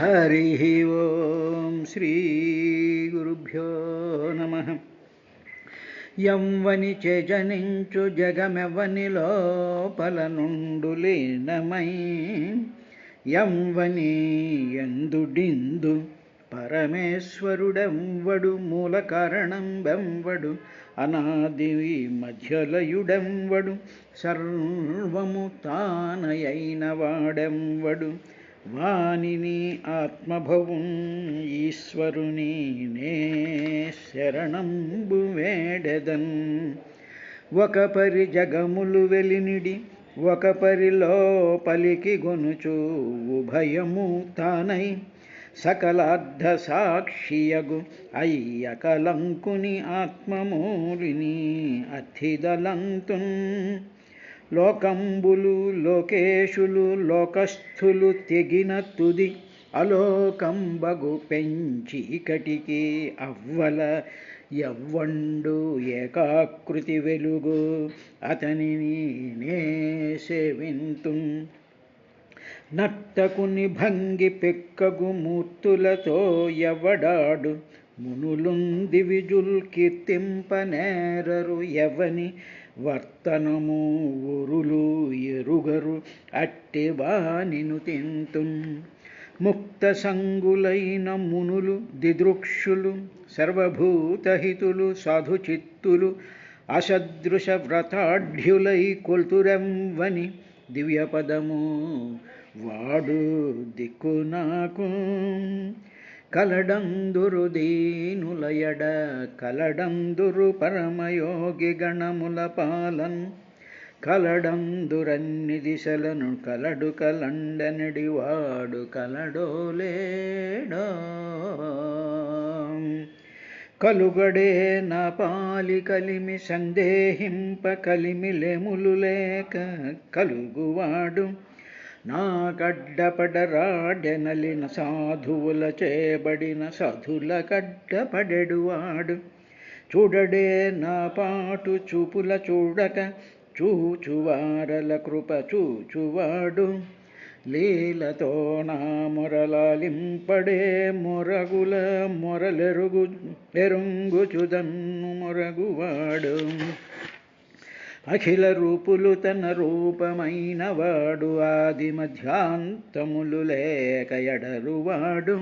హరి ఓం శ్రీ గురుభ్యో నమః. యవ్వని జనించు జగమెవ్వని లోపల నుండు లీనమై, యవ్వని యందుడిందు పరమేశ్వరుడెవ్వడు, మూల కారణం వెంవడు, అనాది మధ్యలయుడెంవడు, సర్వము తానయైన వాడెంవడు, వానిని ఆత్మభవున్ ఈశ్వరుని నే శరణంబు వేడెదన్. ఒక పరి జగములు వెలినిడి, ఒక పరి లోపలికి గొనుచు, ఉభయము తానై సకలార్థ సాక్షియగు అయ్యకలంకుని ఆత్మమూలిని అర్థిదలంతున్. లోకంబులు లోకేశులు లోకస్థులు తెగిన తుది, అలోకంబగు పెంచీకటికి అవ్వల యవ్వండు ఏకాకృతి వెలుగు, అతనిని నే సేవింతున్. నర్తకుని భంగి పెక్కగు మూర్తులతో ఎవడాడు, మునులుంది విజుల్ కీర్తింపనేరరు, ఎవని వర్తనము ఊరులు ఎరుగరు, అట్టి వానిను తింతున్. ముక్త సంగులైన మునులు దిదృక్షులు, సర్వభూతహితులు సాధుచిత్తులు, అసదృశ వ్రతాఢ్యులై కొల్తురెవ్వని దివ్యపదము వాడు దిక్కు నాకు. కలడందురు దీనులయడ కలడందురు పరమయోగి గణముల పాలన్, కలడందురన్ని దిశలను కలడు కలండనడి వాడు కలడో లేడో. కలుగడే నా పాలి కలిమి సందేహింప, కలిమి లెములు లేక కలుగువాడు, నా గడ్డపడరాడెనలిన సాధువుల చేబడిన సధుల గడ్డపడెడువాడు. చూడడే నా పాటు చూపుల చూడక, చూచువారల కృప చూచువాడు, లీలతో నా మొరలాలింపడే మొరగుల ఎరుంగుచుదన్ను మొరగువాడు. అఖిల రూపులు తన రూపమైన వాడు, ఆది మధ్యాంతములు లేక ఎడరువాడు,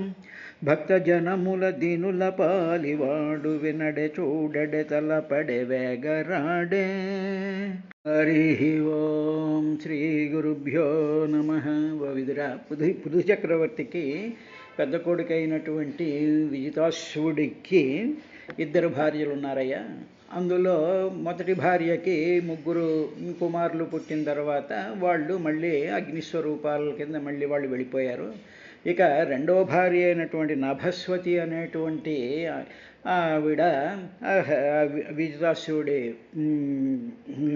భక్త జనముల దీనుల పాలివాడు, వినడే చూడడే తలపడే వేగరాడే. హరి ఓం శ్రీ గురుభ్యో నమః. ఓ విదురా, పృథు చక్రవర్తికి పెద్ద కొడుకైనటువంటి విజితాశ్వుడికి ఇద్దరు భార్యలు ఉన్నారయ్యా. అందులో మొదటి భార్యకి ముగ్గురు కుమారులు పుట్టిన తర్వాత వాళ్ళు మళ్ళీ అగ్నిస్వరూపాల కింద మళ్ళీ వాళ్ళు వెళ్ళిపోయారు. ఇక రెండవ భార్య అయినటువంటి నభస్వతి అనేటువంటి ఆవిడ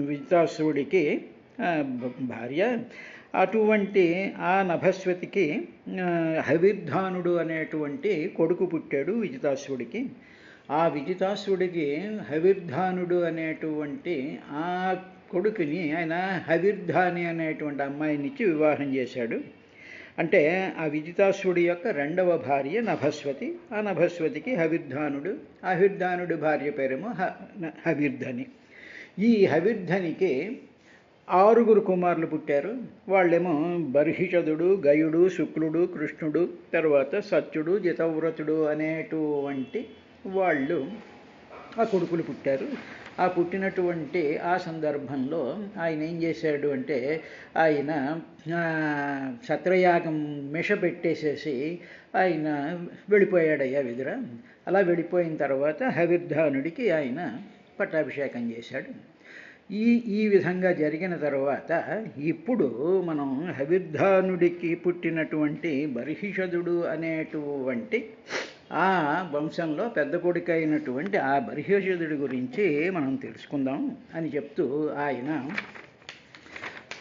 విజితాశ్వుడికి భార్య. అటువంటి ఆ నభస్వతికి హవిర్ధానుడు అనేటువంటి కొడుకు పుట్టాడు విజితాశ్వుడికి. ఆ విజితాసుడికి హవిర్ధానుడు అనేటువంటి ఆ కొడుకుని ఆయన హవిర్ధాని అనేటువంటి అమ్మాయినిచ్చి వివాహం చేశాడు. అంటే ఆ విజితాసుడి యొక్క రెండవ భార్య నభస్వతి. ఆ నభస్వతికి హవిర్ధానుడు, హవిర్ధానుడి భార్య పేరేమో హవిర్ధని. ఈ హవిర్ధనికి 6 కుమారులు పుట్టారు. వాళ్ళేమో బర్హిషదుడు, గయుడు, శుక్లుడు, కృష్ణుడు, తర్వాత సత్యుడు, జితవ్రతుడు అనేటువంటి వాళ్ళు ఆ కొడుకులు పుట్టారు. ఆ పుట్టినటువంటి ఆ సందర్భంలో ఆయన ఏం చేశాడు అంటే, ఆయన సత్రయాగం మిషపెట్టేసేసి ఆయన వెళ్ళిపోయాడయ్యా విదుర. అలా వెళ్ళిపోయిన తర్వాత హవిర్ధానుడికి ఆయన పట్టాభిషేకం చేశాడు. ఈ విధంగా జరిగిన తర్వాత ఇప్పుడు మనం హవిర్ధానుడికి పుట్టినటువంటి బర్హిషదుడు అనేటువంటి ఆ వంశంలో పెద్ద కొడుకు అయినటువంటి ఆ బర్హిషదుడి గురించి మనం తెలుసుకుందాం అని చెప్తూ ఆయన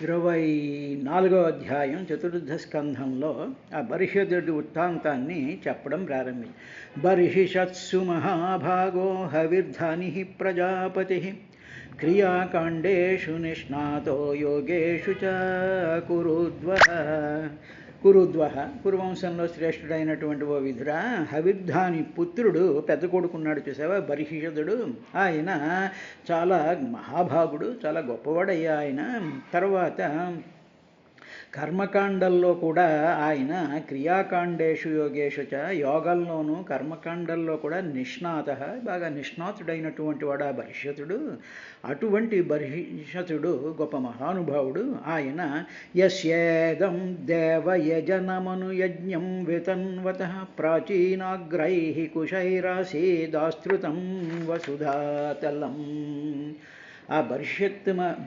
24వ అధ్యాయం చతుర్థ స్కంధంలో ఆ బర్హిషదుడి వృత్తాంతాన్ని చెప్పడం ప్రారంభించి, బర్హిషత్సు మహాభాగో హవిర్ధాని ప్రజాపతి క్రియాకాండేషు నిష్ణాతో యోగేషు చ కురుద్వః కురుద్వహ కురువంశంలో శ్రేష్ఠుడైనటువంటి ఓ విధురా, హవిర్ధాని పుత్రుడు పెద్ద కొడుకున్నాడు చూసావా బర్హిషదుడు. ఆయన చాలా మహాభాగుడు, చాలా గొప్పవాడయ్యా ఆయన. తర్వాత కర్మకాండల్లో కూడా ఆయన క్రియాకాండేషు యోగేషు చ, యోగంలోనూ కర్మకాండల్లో కూడా నిష్ణాత, బాగా నిష్ణాతుడైనటువంటి వాడు ఆ బర్హిషతుడు. అటువంటి బర్హిషతుడు గొప్ప మహానుభావుడు. ఆయన యస్యేదం దేవయజనమను యజ్ఞం వితన్వత ప్రాచీనాగ్రై కుశైరాసీదాస్తృతం వసుధాతలం. ఆ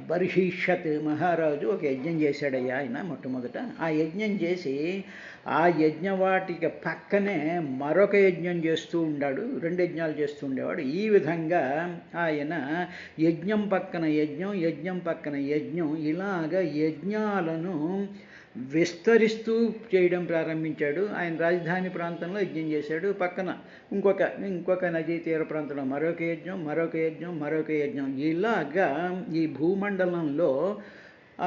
బర్హిషత్ మహారాజు ఒక యజ్ఞం చేశాడయ్యా ఆయన మొట్టమొదట. ఆ యజ్ఞం చేసి ఆ యజ్ఞవాటిక పక్కనే మరొక యజ్ఞం చేస్తూ ఉండాడు, 2 యజ్ఞాలు చేస్తూ ఉండేవాడు. ఈ విధంగా ఆయన యజ్ఞం పక్కన యజ్ఞం, యజ్ఞం పక్కన యజ్ఞం, ఇలాగ యజ్ఞాలను విస్తరిస్తూ చేయడం ప్రారంభించాడు. ఆయన రాజధాని ప్రాంతంలో యజ్ఞం చేశాడు, పక్కన ఇంకొక నదీ తీర ప్రాంతంలో మరొక యజ్ఞం, మరొక యజ్ఞం, మరొక యజ్ఞం, ఇలాగా ఈ భూమండలంలో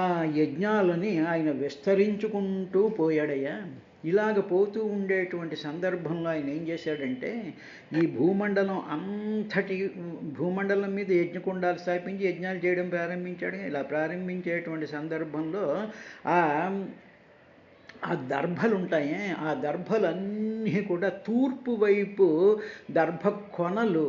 ఆ యజ్ఞాలని ఆయన విస్తరించుకుంటూ పోయాడయ్యా. ఇలాగ పోతూ ఉండేటువంటి సందర్భంలో ఆయన ఏం చేశాడంటే, ఈ భూమండలం మీద యజ్ఞకుండాలు స్థాపించి యజ్ఞాలు చేయడం ప్రారంభించాడు. ఇలా ప్రారంభించేటువంటి సందర్భంలో ఆ దర్భలు ఉంటాయే, ఆ దర్భలన్నీ కూడా తూర్పు వైపు దర్భ కొనలు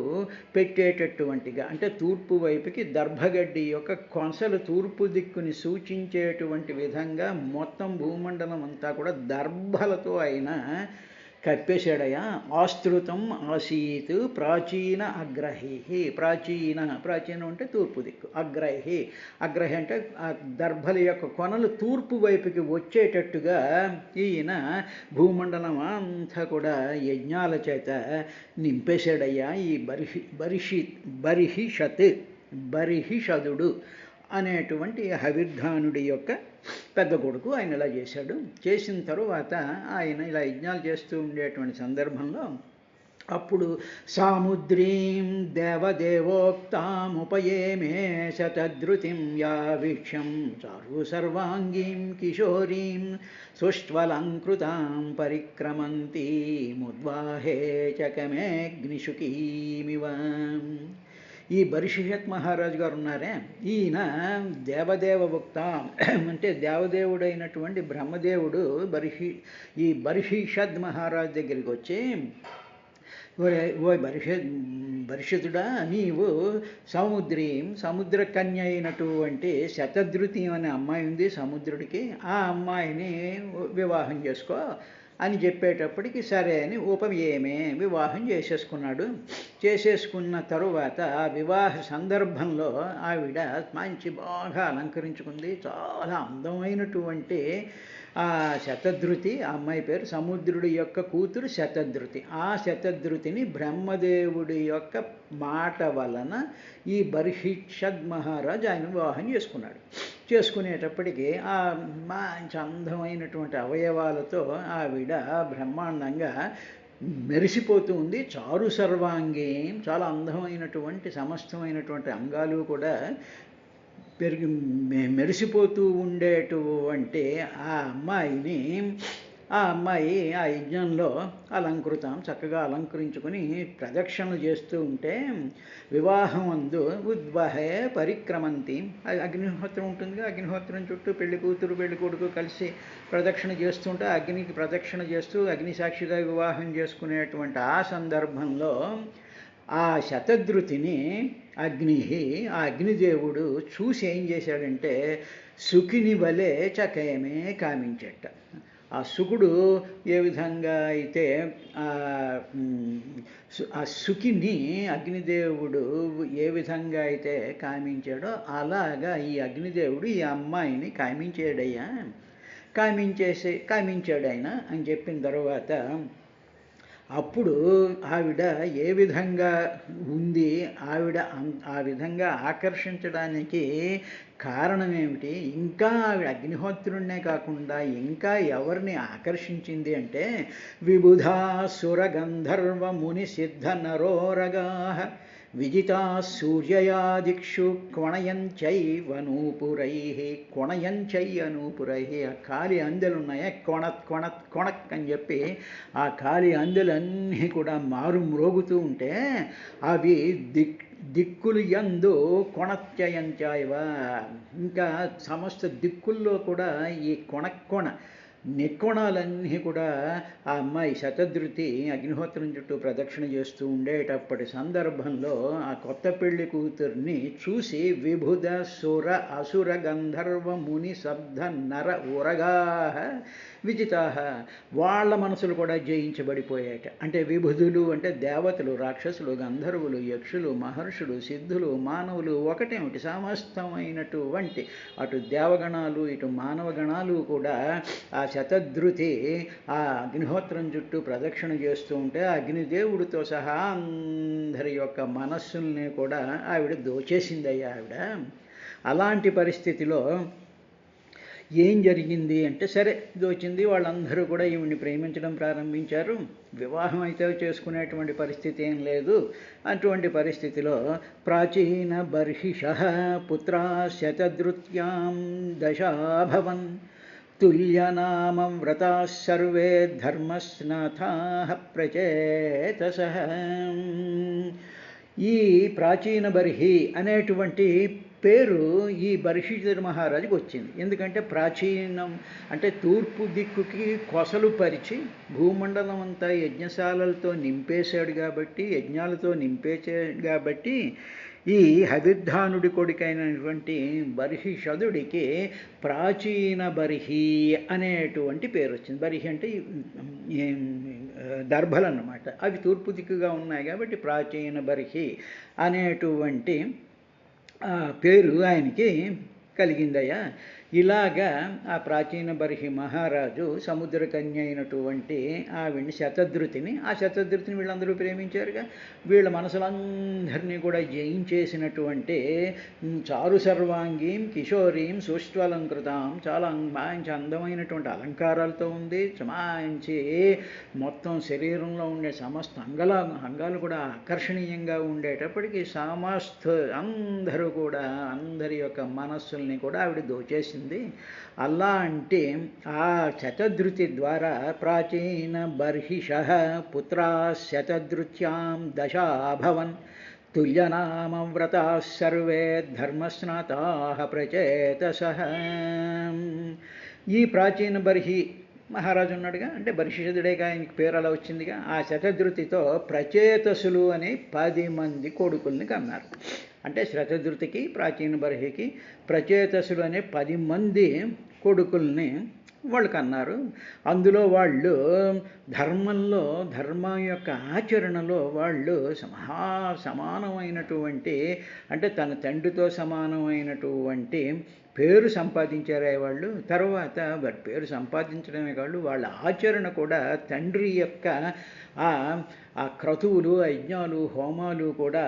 పెట్టేటటువంటిగా, అంటే తూర్పు వైపుకి దర్భగడ్డి యొక్క కొనసలు తూర్పు దిక్కుని సూచించేటువంటి విధంగా మొత్తం భూమండలం అంతా కూడా దర్భలతో ఆయన కప్పేశాడయ్యా. ఆస్తృతం ఆసీత్ ప్రాచీన అగ్రహి. ప్రాచీనం అంటే తూర్పు దిక్కు, అగ్రహి అంటే ఆ దర్భల యొక్క కొనలు తూర్పు వైపుకి వచ్చేటట్టుగా ఈయన భూమండలం అంతా కూడా యజ్ఞాల చేత నింపేశాడయ్యా. ఈ బర్హిషదుడు అనేటువంటి హవిర్ధానుడి యొక్క పెద్ద కొడుకు ఆయన ఇలా చేశాడు. చేసిన తరువాత ఆయన ఇలా యజ్ఞాలు చేస్తూ ఉండేటువంటి సందర్భంలో అప్పుడు సాముద్రీం దేవదేవోక్తాముపయేమే శతధృతిం యావీక్ష్యం చారు సర్వాంగీం కిశోరీం సుష్ట్వలంకృతాం పరిక్రమంతీముద్వాహే చకమేగ్నిషుకీమివ. ఈ బర్హిషత్ మహారాజు గారు ఉన్నారే, ఈయన దేవదేవోక్త అంటే దేవదేవుడైనటువంటి బ్రహ్మదేవుడు ఈ బర్హిషద్ మహారాజు దగ్గరికి వచ్చి, ఓ బర్హిషదుడా, నీవు సముద్ర కన్య అయినటువంటి శతధృతి అనే అమ్మాయి ఉంది సముద్రుడికి, ఆ అమ్మాయిని వివాహం చేసుకో అని చెప్పేటప్పటికి సరే అని ఉపయేమే వివాహం చేసేసుకున్న తరువాత ఆ వివాహ సందర్భంలో ఆవిడ మంచి బాగా అలంకరించుకుంది. చాలా అందమైనటువంటి ఆ శతధృతి, ఆ అమ్మాయి పేరు సముద్రుడి యొక్క కూతురు శతధృతి. ఆ శతధృతిని బ్రహ్మదేవుడి యొక్క మాట వలన ఈ బర్హిషద్ మహారాజు ఆయన వివాహం చేసుకునేటప్పటికీ ఆ మంచి అందమైనటువంటి అవయవాలతో ఆవిడ బ్రహ్మాండంగా మెరిసిపోతూ ఉంది. చారు సర్వాంగీ, చాలా అందమైనటువంటి సమస్తమైనటువంటి అంగాలు కూడా మెరిసిపోతూ ఉండేటువంటి ఆ అమ్మాయి ఆ యజ్ఞంలో చక్కగా అలంకరించుకొని ప్రదక్షిణలు చేస్తూ ఉంటే, వివాహం అందు ఉద్వహే పరిక్రమంతి, అగ్నిహోత్రం ఉంటుందిగా, అగ్నిహోత్రం చుట్టూ పెళ్లి కూతురు పెళ్లి కొడుకు కలిసి ప్రదక్షిణ చేస్తుంటే అగ్నికి ప్రదక్షిణ చేస్తూ అగ్ని సాక్షిగా వివాహం చేసుకునేటువంటి ఆ సందర్భంలో ఆ శతధృతిని ఆ అగ్నిదేవుడు చూసి ఏం చేశాడంటే, సుఖిని వలె చకయమే కామించట. ఆ సుకుడు ఏ విధంగా అయితే ఆ సుఖిని అగ్నిదేవుడు ఏ విధంగా అయితే కామించాడో అలాగా ఈ అగ్నిదేవుడు ఈ అమ్మాయిని కామించాడు ఆయన అని చెప్పిన తర్వాత, అప్పుడు ఆవిడ ఏ విధంగా ఉంది, ఆవిడ ఆ విధంగా ఆకర్షించడానికి కారణం ఏమిటి, ఇంకా ఆవిడ అగ్నిహోత్రుడినే కాకుండా ఇంకా ఎవరిని ఆకర్షించింది అంటే, విబుధాసుర గంధర్వ ముని సిద్ధ నరోరగా విజితా సూర్యయాదిక్షు కొణయంచైవ నూపురైః కొణయంచై అనూపురైః. ఆ కాలి అందెలున్నాయా కొణత్ కొణత్ కొణక్ అని చెప్పి ఆ కాలి అందెలన్నీ కూడా మారు మ్రోగుతూ ఉంటే అవి దిక్కులు యందు కొణత్యయంచాయవ. ఇంకా సమస్త దిక్కుల్లో కూడా ఈ కొణ నికోణాలన్నీ కూడా ఆ అమ్మాయి శతధృతి అగ్నిహోత్రం చుట్టూ ప్రదక్షిణ చేస్తూ ఉండేటప్పటి సందర్భంలో ఆ కొత్త పెళ్లి కూతుర్ని చూసి విభుద సుర అసుర గంధర్వ ముని శబ్ద నర ఉరగా విజితా వాళ్ళ మనసులు కూడా జయించబడిపోయాట. అంటే విభుదులు అంటే దేవతలు, రాక్షసులు, గంధర్వులు, యక్షులు, మహర్షులు, సిద్ధులు, మానవులు ఒకటేమిటి సమస్తమైనటువంటి అటు దేవగణాలు ఇటు మానవగణాలు కూడా ఆ శతధృతి ఆ అగ్నిహోత్రం చుట్టూ ప్రదక్షిణ చేస్తూ ఉంటే అగ్నిదేవుడితో సహా అందరి యొక్క మనస్సుల్ని కూడా ఆవిడ దోచేసిందయ్యా ఆవిడ. అలాంటి పరిస్థితిలో ఏం జరిగింది అంటే సరే దోచింది, వాళ్ళందరూ కూడా ఈవిడ్ని ప్రేమించడం ప్రారంభించారు. వివాహం అయితే చేసుకునేటువంటి పరిస్థితి ఏం లేదు. అటువంటి పరిస్థితిలో ప్రాచీన బర్హిషః పుత్రా శతధృత్యాం దశాభవన్ తుల్యనామ వ్రతాః సర్వే ధర్మస్నాథాః ప్రచేతసః. ఈ ప్రాచీన బర్హి అనేటువంటి పేరు ఈ బర్హిష్ఠిర మహారాజుకి వచ్చింది. ఎందుకంటే ప్రాచీనం అంటే తూర్పు దిక్కుకి కొసలు పరిచి భూమండలం అంతా యజ్ఞశాలలతో నింపేశాడు కాబట్టి, యజ్ఞాలతో నింపేశాడు కాబట్టి ఈ హవిర్ధానుడి కొడుకైనటువంటి బర్హిషదుడికి ప్రాచీన బర్హి అనేటువంటి పేరు వచ్చింది. బర్హి అంటే దర్భలు అన్నమాట. అవి తూర్పు దిక్కుగా ఉన్నాయి కాబట్టి ప్రాచీన బర్హి అనేటువంటి పేరు ఆయనకి కలిగిందయ్యా. ఇలాగా ఆ ప్రాచీన బర్హి మహారాజు సముద్రకన్య అయినటువంటి ఆవిడ్ని శతధృతిని, ఆ శతధృతిని వీళ్ళందరూ ప్రేమించారుగా. వీళ్ళ మనసులందరినీ కూడా జయించేసినటువంటి చారు సర్వాంగీం కిశోరీం సుష్ట్వలంకృతాం, చాలా మంచి అందమైనటువంటి అలంకారాలతో ఉంది. మంచి మొత్తం శరీరంలో ఉండే సమస్త అంగాలు కూడా ఆకర్షణీయంగా ఉండేటప్పటికీ సమస్త అందరూ కూడా అందరి యొక్క మనస్సుల్ని కూడా ఆవిడ దోచేసింది. అలాంటి ఆ శతధృతి ద్వారా ప్రాచీన బర్హిషః పుత్రా శతధృత్యాం దశాభవన్ తుల్యనామ వ్రతాః సర్వే ధర్మస్నాతాః ప్రచేతసః. ఈ ప్రాచీన బర్హి మహారాజు ఉన్నాడుగా, అంటే బర్హిషదుడేగా ఆయనకి పేరు అలా వచ్చిందిగా. ఆ శతధృతితో ప్రచేతసులు అనే 10 మంది కొడుకుల్ని కన్నారు. అంటే శతధృతికి ప్రాచీన బర్హికి ప్రచేతసులు అనే 10 మంది కొడుకుల్ని వాళ్ళు కన్నారు. అందులో వాళ్ళు ధర్మం యొక్క ఆచరణలో వాళ్ళు సమానమైనటువంటి అంటే తన తండ్రితో సమానమైనటువంటి పేరు సంపాదించారే వాళ్ళు. తర్వాత వారి పేరు సంపాదించడమే కాదు, వాళ్ళ ఆచరణ కూడా తండ్రి యొక్క ఆ క్రతువులు, యజ్ఞాలు, హోమాలు కూడా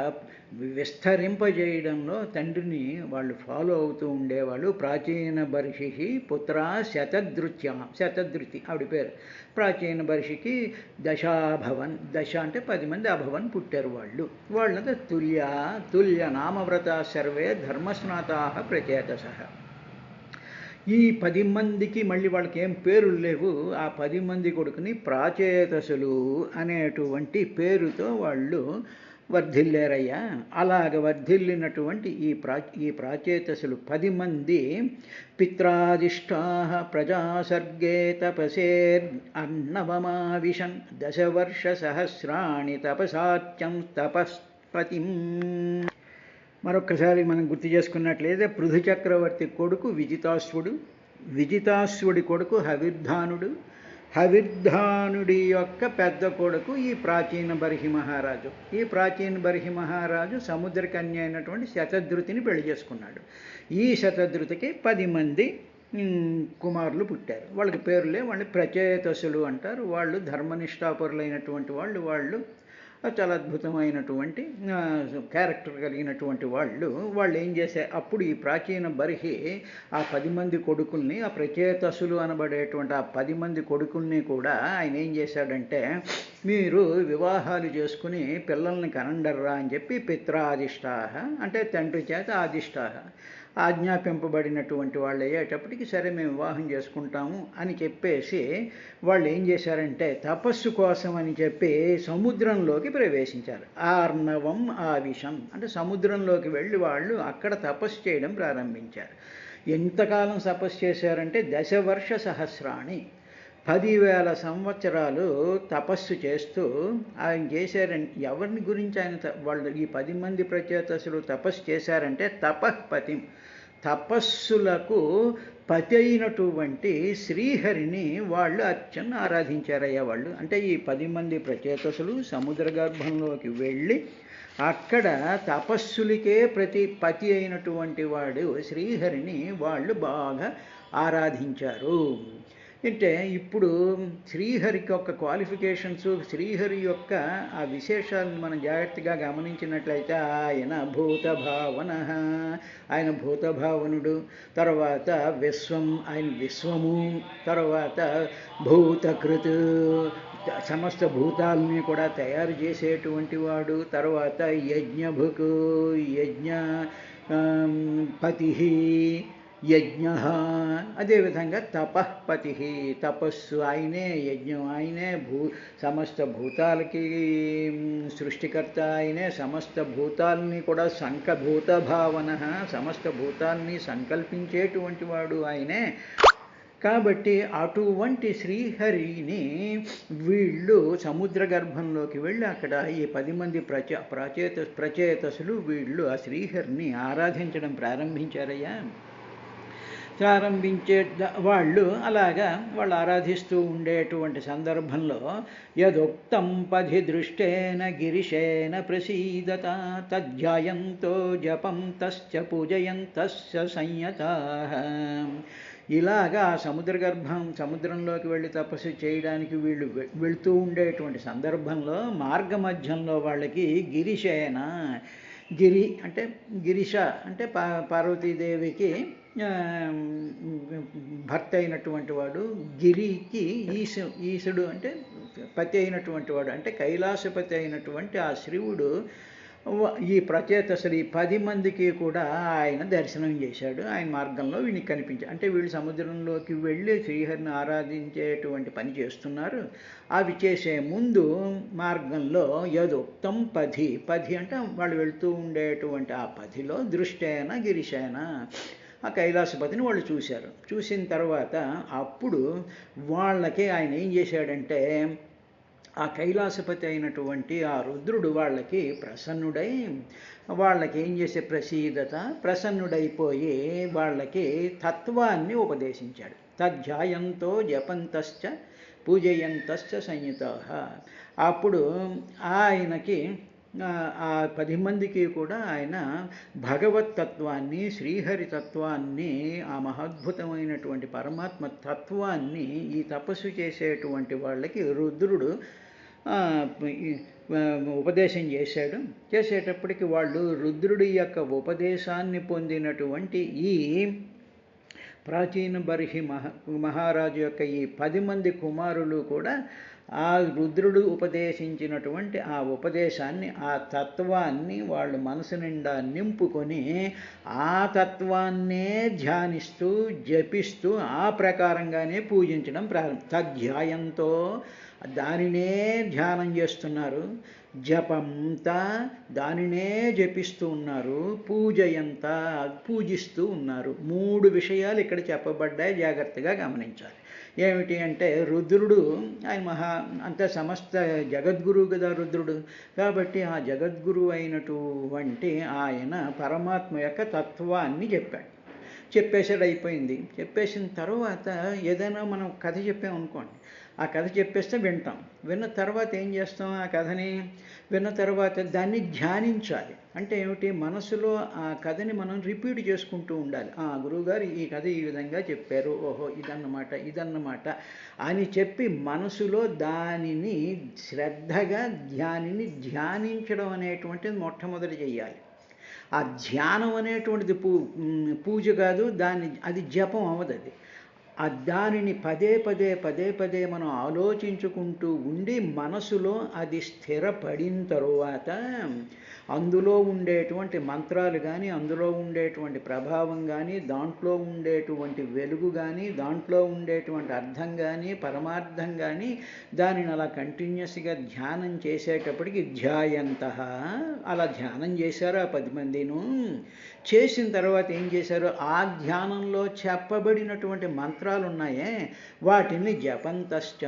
విస్తరింపజేయడంలో తండ్రిని వాళ్ళు ఫాలో అవుతూ ఉండేవాళ్ళు. ప్రాచీన బర్హిషి పుత్రా శతధృతి ఆవిడ పేరు. ప్రాచీన బర్హికి దశాభవన్, దశ అంటే 10 మంది అభవన్ పుట్టారు వాళ్ళు. వాళ్ళంతా తుల్య నామవ్రత సర్వే ధర్మస్నాతాః ప్రచేతసః. ఈ 10 మందికి మళ్ళీ వాళ్ళకి ఏం పేర్లు లేవు. ఆ 10 మంది కొడుకుని ప్రాచేతసులు అనేటువంటి పేరుతో వాళ్ళు వర్ధిల్లారయ్యా. అలాగ వర్ధిల్లినటువంటి ఈ ప్రాచేతసులు 10 మంది పిత్రాదిష్టాః ప్రజాసర్గే తపసేర్ అర్ణవమావిశన్ దశవర్ష సహస్రాణి తపసార్చం తపస్పతిం. మరొక్కసారి మనం గుర్తు చేసుకున్నట్లయితే పృథు చక్రవర్తి కొడుకు విజితాశ్వుడి కొడుకు హవిర్ధానుడి యొక్క పెద్ద కొడుకు ఈ ప్రాచీన బర్హి మహారాజు. ఈ ప్రాచీన బర్హి మహారాజు సముద్రకన్య అయినటువంటి శతధృతిని పెళ్లి చేసుకున్నాడు. ఈ శతధృతికి 10 మంది కుమారులు పుట్టారు. వాళ్ళకి పేర్లే, వాళ్ళని ప్రచేతసులు అంటారు. వాళ్ళు ధర్మనిష్టాపరులైనటువంటి వాళ్ళు చాలా అద్భుతమైనటువంటి క్యారెక్టర్ కలిగినటువంటి వాళ్ళు ఏం చేశారు, అప్పుడు ఈ ప్రాచీన బర్హి ఆ 10 మంది కొడుకుల్ని, ఆ ప్రచేతసులు అనబడేటువంటి ఆ 10 మంది కొడుకుల్ని కూడా ఆయన ఏం చేశాడంటే, మీరు వివాహాలు చేసుకుని పిల్లల్ని కనండర్రా అని చెప్పి పిత్రాదిష్టాహ అంటే తండ్రి చేత ఆదిష్టాహ ఆజ్ఞాపింపబడినటువంటి వాళ్ళు అయ్యేటప్పటికి సరే మేము వివాహం చేసుకుంటాము అని చెప్పేసి వాళ్ళు ఏం చేశారంటే తపస్సు కోసం అని చెప్పి సముద్రంలోకి ప్రవేశించారు. ఆర్ణవం ఆవిషం అంటే సముద్రంలోకి వెళ్ళి వాళ్ళు అక్కడ తపస్సు చేయడం ప్రారంభించారు. ఎంతకాలం తపస్సు చేశారంటే 10 వర్ష సహస్రాణి 10,000 సంవత్సరాలు తపస్సు చేస్తూ ఆయన చేశారని ఎవరిని గురించి ఆయన వాళ్ళు ఈ 10 మంది ప్రచేతసులు తపస్సు చేశారంటే తపఃపతి తపస్సులకు పతి అయినటువంటి శ్రీహరిని వాళ్ళు అత్యంత ఆరాధించారయ్యా వాళ్ళు. అంటే ఈ 10 మంది ప్రచేతసులు సముద్ర గర్భంలోకి వెళ్ళి అక్కడ తపస్సులకే పతి అయినటువంటి వాడు శ్రీహరిని వాళ్ళు బాగా ఆరాధించారు. అంటే ఇప్పుడు శ్రీహరికి యొక్క క్వాలిఫికేషన్స్, శ్రీహరి యొక్క ఆ విశేషాలను మనం జాగ్రత్తగా గమనించినట్లయితే ఆయన భూతభావన, ఆయన భూతభావనుడు, తర్వాత విశ్వం ఆయన విశ్వము, తర్వాత భూతకృత్ సమస్త భూతాలని కూడా తయారు చేసేటువంటి వాడు, తర్వాత యజ్ఞభుక్ యజ్ఞ పతి యజ్ఞ, అదేవిధంగా తపఃపతి తపస్సు ఆయనే, యజ్ఞం ఆయనే, సమస్త భూతాలకి సృష్టికర్త ఆయనే, సమస్త భూతాలని కూడా భూత భావన సమస్త భూతాలని సంకల్పించేటువంటి వాడు ఆయనే. కాబట్టి అటువంటి శ్రీహరిని వీళ్ళు సముద్ర గర్భంలోకి వెళ్ళి అక్కడ ఈ 10 మంది ప్రచేతసులు వీళ్ళు ఆ శ్రీహరిని ఆరాధించడం ప్రారంభించారయ్యా. ప్రారంభించే వాళ్ళు అలాగా వాళ్ళు ఆరాధిస్తూ ఉండేటువంటి సందర్భంలో యదోక్తం పధి దృష్టేన గిరిశేన ప్రసీదత తధ్యాయంతో జపం తస్య పూజయంతస్య సంయతాః. ఇలాగా సముద్రంలోకి వెళ్ళి తపస్సు చేయడానికి వీళ్ళు వెళుతూ ఉండేటువంటి సందర్భంలో మార్గమధ్యంలో వాళ్ళకి గిరిశయన, గిరి అంటే గిరిష అంటే పార్వతీదేవికి భర్త అయినటువంటి వాడు, గిరికి ఈశుడు అంటే పతి అయినటువంటి వాడు, అంటే కైలాసపతి అయినటువంటి ఆ శివుడు ఈ ప్రచేతసులు ఈ 10 మందికి కూడా ఆయన దర్శనం చేశాడు. ఆయన మార్గంలో వీళ్ళకి కనిపించాడు. అంటే వీళ్ళు సముద్రంలోకి వెళ్ళి శ్రీహరిని ఆరాధించేటువంటి పని చేస్తున్నారు. అవి చేసే ముందు మార్గంలో యదోక్తం పది అంటే వాళ్ళు వెళ్తూ ఉండేటువంటి ఆ 10లో దృష్టేన గిరిశేన ఆ కైలాసపతిని వాళ్ళు చూశారు. చూసిన తర్వాత అప్పుడు వాళ్ళకి ఆయన ఏం చేశాడంటే ఆ కైలాసపతి అయినటువంటి ఆ రుద్రుడు వాళ్ళకి ప్రసన్నుడై వాళ్ళకి ఏం చేసే ప్రసన్నుడైపోయి వాళ్ళకి తత్వాన్ని ఉపదేశించాడు. తధ్యాయంతో జపంతశ్చ పూజయంతశ్చ సంయుతాః. అప్పుడు ఆయనకి ఆ 10 మందికి కూడా ఆయన భగవతత్వాన్ని, శ్రీహరి తత్వాన్ని, ఆ మహాద్భుతమైనటువంటి పరమాత్మ తత్వాన్ని ఈ తపస్సు చేసేటువంటి వాళ్ళకి రుద్రుడు ఉపదేశం చేశాడు. చేసేటప్పటికి వాళ్ళు రుద్రుడి యొక్క ఉపదేశాన్ని పొందినటువంటి ఈ ప్రాచీన బర్హి మహారాజు యొక్క ఈ 10 మంది కుమారులు కూడా ఆ రుద్రుడు ఉపదేశించినటువంటి ఆ ఉపదేశాన్ని, ఆ తత్వాన్ని వాళ్ళు మనసు నిండా నింపుకొని ఆ తత్వాన్నే ధ్యానిస్తూ జపిస్తూ ఆ ప్రకారంగానే పూజించడం తధ్యాయంతో దానినే ధ్యానం చేస్తున్నారు, జపంతా దానినే జపిస్తూ ఉన్నారు, పూజయంతా పూజిస్తూ ఉన్నారు. 3 విషయాలు ఇక్కడ చెప్పబడ్డాయి, జాగ్రత్తగా గమనించాలి. ఏమిటి అంటే రుద్రుడు ఆయన అంత సమస్త జగద్గురువు కదా రుద్రుడు. కాబట్టి ఆ జగద్గురువు అయినటువంటి ఆయన పరమాత్మ యొక్క తత్వాన్ని చెప్పేసాడు. అయిపోయింది. చెప్పేసిన తర్వాత ఏదైనా మనం కథ చెప్పామనుకోండి, ఆ కథ చెప్పేస్తే వింటాం. విన్న తర్వాత ఏం చేస్తాం? ఆ కథని విన్న తర్వాత దాన్ని ధ్యానించాలి. అంటే ఏమిటి? మనసులో ఆ కథని మనం రిపీట్ చేసుకుంటూ ఉండాలి. గురువుగారు ఈ కథ ఈ విధంగా చెప్పారు, ఓహో ఇదన్నమాట ఇదన్నమాట అని చెప్పి మనసులో దానిని శ్రద్ధగా ధ్యానించడం అనేటువంటిది మొట్టమొదటి చెయ్యాలి. ఆ ధ్యానం అనేటువంటిది పూజ కాదు, అది జపం అవ్వదు. దానిని పదే మనం ఆలోచించుకుంటూ ఉండి మనసులో అది స్థిరపడిన తరువాత అందులో ఉండేటువంటి మంత్రాలు కానీ, అందులో ఉండేటువంటి ప్రభావం కానీ, దాంట్లో ఉండేటువంటి వెలుగు కానీ, దాంట్లో ఉండేటువంటి అర్థం కానీ, పరమార్థం కానీ దానిని అలా కంటిన్యూస్గా ధ్యానం చేసేటప్పటికి ధ్యాయంతః అలా ధ్యానం చేశారు ఆ 10 మందిను. చేసిన తర్వాత ఏం చేశారు? ఆ ధ్యానంలో చెప్పబడినటువంటి మంత్రాలు ఉన్నాయే వాటిని జపంతశ్చ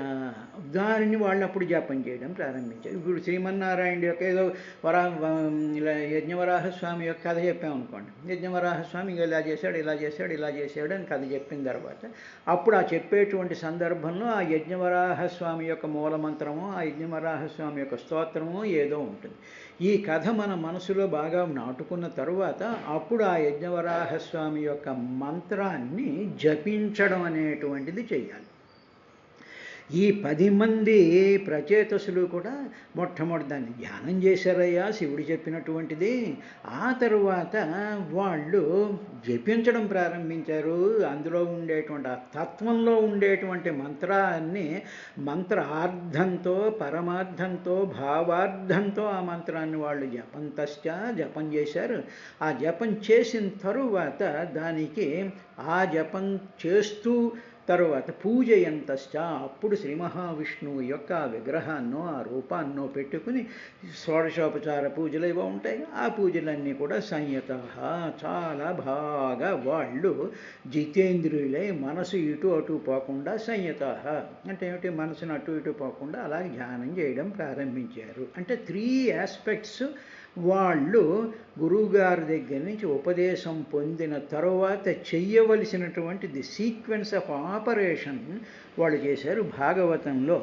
దానిని వాళ్ళు అప్పుడు జపం చేయడం ప్రారంభించారు. ఇప్పుడు శ్రీమన్నారాయణ యొక్క ఏదో యజ్ఞవరాహస్వామి యొక్క కథ చెప్పామనుకోండి. యజ్ఞవరాహస్వామి ఇలా చేశాడు అని కథ చెప్పిన తర్వాత అప్పుడు ఆ చెప్పేటువంటి సందర్భంలో ఆ యజ్ఞవరాహస్వామి యొక్క మూలమంత్రము, ఆ యజ్ఞవరాహస్వామి యొక్క స్తోత్రము ఏదో ఉంటుంది. ఈ కథ మన మనసులో బాగా నాటుకున్న తరువాత అప్పుడు ఆ యజ్ఞవరాహస్వామి యొక్క మంత్రాన్ని జపించడం అనేటువంటిది చెయ్యాలి. ఈ 10 మంది ప్రచేతసులు కూడా మొట్టమొదటి దాన్ని ధ్యానం చేశారయ్యా శివుడు చెప్పినటువంటిది. ఆ తరువాత వాళ్ళు జపించడం ప్రారంభించారు. అందులో ఉండేటువంటి ఆ తత్వంలో ఉండేటువంటి మంత్రాన్ని మంత్రార్థంతో, పరమార్థంతో, భావార్థంతో ఆ మంత్రాన్ని వాళ్ళు జపం చేశారు. ఆ జపం చేసిన తరువాత దానికి ఆ జపం చేస్తూ తరువాత పూజయంతశ్చ అప్పుడు శ్రీ మహావిష్ణువు యొక్క ఆ విగ్రహాన్నో ఆ రూపాన్నో పెట్టుకుని షోడశోపచార పూజలు ఏవో ఉంటాయి. ఆ పూజలన్నీ కూడా సంయత చాలా బాగా వాళ్ళు జితేంద్రియులై మనసు ఇటు అటు పోకుండా సంయత అంటే ఏమిటి? మనసును అటు ఇటు పోకుండా అలా ధ్యానం చేయడం ప్రారంభించారు. అంటే 3 ఆస్పెక్ట్స్ వాళ్ళు గురువుగారి దగ్గర నుంచి ఉపదేశం పొందిన తరువాత చెయ్యవలసినటువంటి ది సీక్వెన్స్ ఆఫ్ ఆపరేషన్ వాళ్ళు చేశారు. భాగవతంలో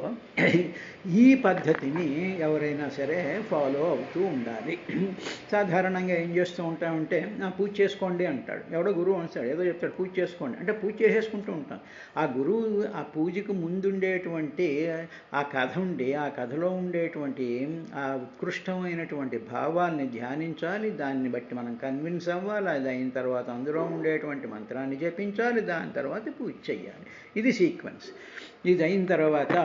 ఈ పద్ధతిని ఎవరైనా సరే ఫాలో అవుతూ ఉండాలి. సాధారణంగా ఏం చేస్తూ ఉంటామంటే పూజ చేసుకోండి అంటాడు, ఎవడో గురువు అంటాడు, ఏదో చెప్తాడు పూజ చేసుకోండి అంటే పూజ చేసేసుకుంటూ ఉంటాం. ఆ గురువు ఆ పూజకు ముందుండేటువంటి ఆ కథ ఉండి ఆ కథలో ఉండేటువంటి ఆ ఉత్కృష్టమైనటువంటి భావాల్ని ధ్యానించాలి. దాన్ని బట్టి మనం కన్విన్స్ అవ్వాలి. అది అయిన తర్వాత అందులో ఉండేటువంటి మంత్రాన్ని జపించాలి. దాని తర్వాత పూజ చెయ్యాలి. ఇది సీక్వెన్స్. ఇది అయిన తర్వాత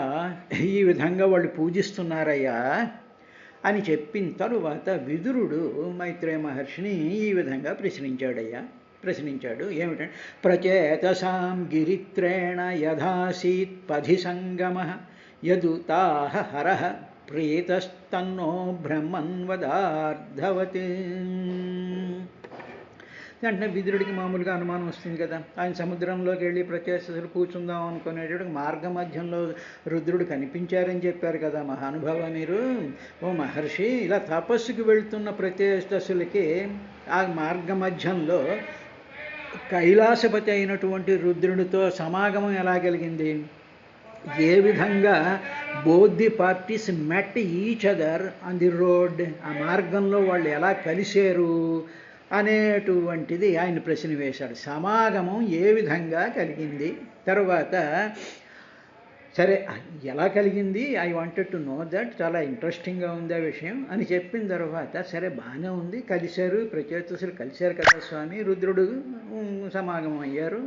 ఈ విధంగా వాళ్ళు పూజిస్తున్నారయ్యా అని చెప్పిన తరువాత విదురుడు మైత్రేయ మహర్షిని ఈ విధంగా ప్రశ్నించాడు. ఏమిటంటే ప్రచేతసాం గిరిత్రేణ యథాసీత్ పధి సంగమః యదుతాహ హరః ప్రీతస్తన్నో బ్రహ్మన్వదార్ధవత్. అంటే విదురుడికి మామూలుగా అనుమానం వస్తుంది కదా. ఆయన సముద్రంలోకి వెళ్ళి ప్రచేతసులు కూర్చుందాం అనుకునేటప్పుడు మార్గ మధ్యంలో రుద్రుడు కనిపించారని చెప్పారు కదా మహానుభావ మీరు. ఓ మహర్షి, ఇలా తపస్సుకు వెళ్తున్న ప్రచేతసులకి ఆ మార్గ మధ్యంలో కైలాసపతి అయినటువంటి రుద్రుడితో సమాగమం ఎలా కలిగింది? ఏ విధంగా both the parties met each other on the road, ఆ మార్గంలో వాళ్ళు ఎలా కలిశారు అనేటువంటిది ఆయన ప్రశ్న వేశాడు. సమాగమం ఏ విధంగా కలిగింది, తర్వాత సరే ఎలా కలిగింది, I wanted to know that, చాలా ఇంట్రెస్టింగ్గా ఉంది ఆ విషయం అని చెప్పిన తర్వాత సరే బాగానే ఉంది, కలిశారు, ప్రచేతసులు కలిశారు కదా స్వామి, రుద్రుడు సమాగమం అయ్యారు.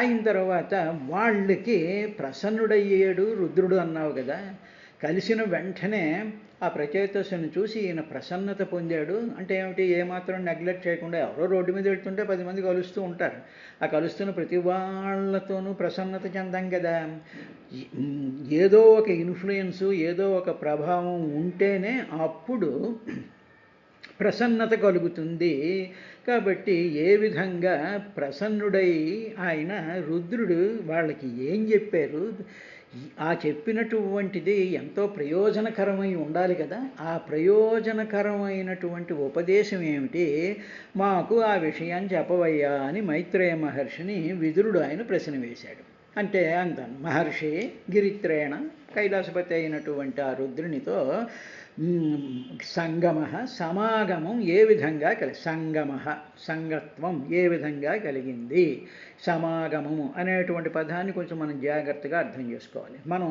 అయిన తర్వాత వాళ్ళకి ప్రసన్నుడయ్యాడు రుద్రుడు అన్నావు కదా. కలిసిన వెంటనే ఆ ప్రచేతసుని చూసి ఈయన ప్రసన్నత పొందాడు. అంటే ఏమిటి? ఏమాత్రం నెగ్లెక్ట్ చేయకుండా ఎవరో రోడ్డు మీద వెళ్తుంటే 10 మంది కలుస్తూ ఉంటారు. ఆ కలుస్తున్న ప్రతి వాళ్ళతోనూ ప్రసన్నత చెందాం కదా. ఏదో ఒక ఇన్ఫ్లుయెన్సు, ఏదో ఒక ప్రభావం ఉంటేనే అప్పుడు ప్రసన్నత కలుగుతుంది. కాబట్టి ఏ విధంగా ప్రసన్నుడై ఆయన రుద్రుడు వాళ్ళకి ఏం చెప్పారు, ఆ చెప్పినటువంటిది ఎంతో ప్రయోజనకరమై ఉండాలి కదా. ఆ ప్రయోజనకరమైనటువంటి ఉపదేశం ఏమిటి, మాకు ఆ విషయాన్ని చెప్పవయ్యా అని మైత్రేయ మహర్షిని విదురుడు ఆయన ప్రశ్న వేశాడు. అంటే అంటాను మహర్షి గిరిత్రేణ కైలాసపతి అయినటువంటి ఆ రుద్రునితో సంగమ సమాగమం ఏ విధంగా సంగమ సంగత్వం ఏ విధంగా కలిగింది. సమాగమము అనేటువంటి పదాన్ని కొంచెం మనం జాగ్రత్తగా అర్థం చేసుకోవాలి. మనం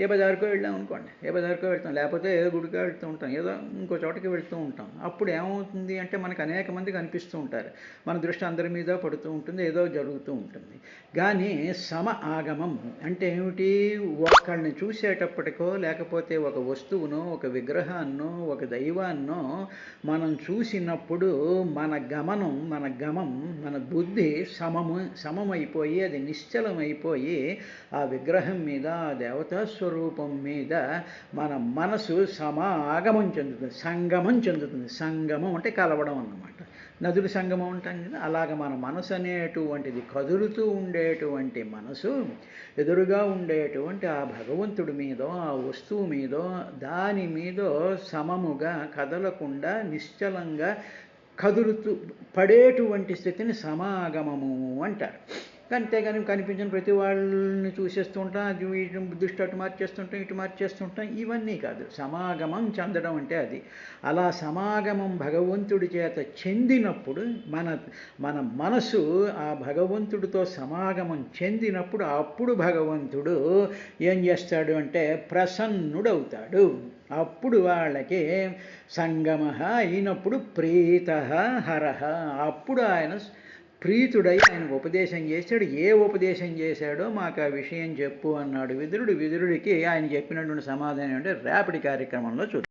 ఏ బజారుకో వెళ్ళాం అనుకోండి, ఏ బజారుకో వెళ్తాం, లేకపోతే ఏదో గుడికో వెళ్తూ ఉంటాం, ఏదో ఇంకో చోటకి వెళ్తూ ఉంటాం. అప్పుడు ఏమవుతుంది అంటే మనకు అనేక మంది కనిపిస్తూ ఉంటారు, మన దృష్టి అందరి మీద పడుతూ ఉంటుంది, ఏదో జరుగుతూ ఉంటుంది. కానీ సమ ఆగమం అంటే ఏమిటి? ఒకళ్ళని చూసేటప్పటికో లేకపోతే ఒక వస్తువునో ఒక విగ్రహాన్నో ఒక దైవాన్నో మనం చూసినప్పుడు మన గమం మన బుద్ధి సమమైపోయి అది నిశ్చలమైపోయి ఆ విగ్రహం మీద ఆ దేవతా స్వరూపం మీద మన మనసు సమాగమం చెందుతుంది, సంగమం చెందుతుంది. సంగమం అంటే కలవడం అన్నమాట. నదుల సంగమం ఉంటాం కదా, అలాగ మన మనసు అనేటువంటిది కదులుతూ ఉండేటువంటి మనసు ఎదురుగా ఉండేటువంటి ఆ భగవంతుడి మీదో ఆ వస్తువు మీదో దాని మీదో సమముగా కదలకుండా నిశ్చలంగా కదులుతూ పడేటువంటి స్థితిని సమాగమము అంటారు. అంతేగాని కనిపించిన ప్రతి వాళ్ళని చూసేస్తూ ఉంటాం, అది ఇటు దృష్టి అటు మార్చేస్తుంటాం, ఇటు మార్చేస్తుంటాం, ఇవన్నీ కాదు. సమాగమం చెందడం అంటే అది. అలా సమాగమం భగవంతుడి చేత చెందినప్పుడు మన మనసు ఆ భగవంతుడితో సమాగమం చెందినప్పుడు అప్పుడు భగవంతుడు ఏం చేస్తాడు అంటే ప్రసన్నుడవుతాడు. అప్పుడు వాళ్ళకి సంగమ అయినప్పుడు ప్రీత హరహ, అప్పుడు ఆయన ప్రీతుడై ఆయనకు ఉపదేశం చేశాడు. ఏ ఉపదేశం చేశాడో మాకు ఆ విషయం చెప్పు అన్నాడు విదురుడు. విదురుడికి ఆయన చెప్పినటువంటి సమాధానం అంటే రేపటి కార్యక్రమంలో చూద్దాం.